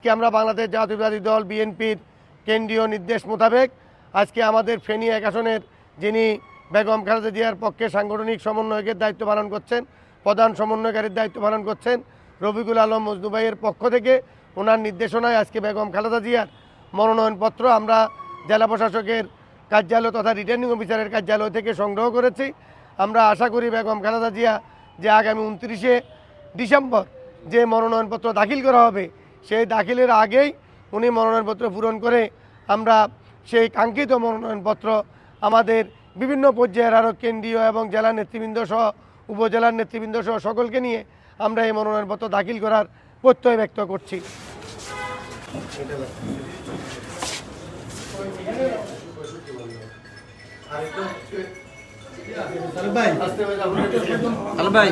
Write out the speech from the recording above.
আমরা বাংলাদেশ জাতীয়তাবাদী দল বিএনপির কেন্দ্রীয় নির্দেশ মোতাবেক আজকে আমাদের ফেনী এক আসনের যিনি বেগম খালেদা জিয়ার পক্ষে সাংগঠনিক সমন্বয়কের দায়িত্ব পালন করছেন, প্রধান সমন্বয়কারীর দায়িত্ব পালন করছেন রফিকুল আলম মজনু ভাইয়ের পক্ষ থেকে ওনার নির্দেশনায় আজকে বেগম খালেদা জিয়ার মনোনয়নপত্র আমরা জেলা প্রশাসকের কার্যালয় তথা রিটার্নিং অফিসারের কার্যালয় থেকে সংগ্রহ করেছি। আমরা আশা করি বেগম খালেদা জিয়া যে আগামী 29শে ডিসেম্বর যে মনোনয়নপত্র দাখিল করা হবে সেই দাখিলের আগেই উনি মনোনয়নপত্র পূরণ করে আমরা সেই কাঙ্ক্ষিত মনোনয়নপত্র আমাদের বিভিন্ন পর্যায়ের আরও কেন্দ্রীয় এবং জেলা নেতৃবৃন্দ সহ উপজেলার নেতৃবৃন্দ সহ সকলকে নিয়ে আমরা এই মনোনয়নপত্র দাখিল করার প্রত্যয় ব্যক্ত করছি। ভাই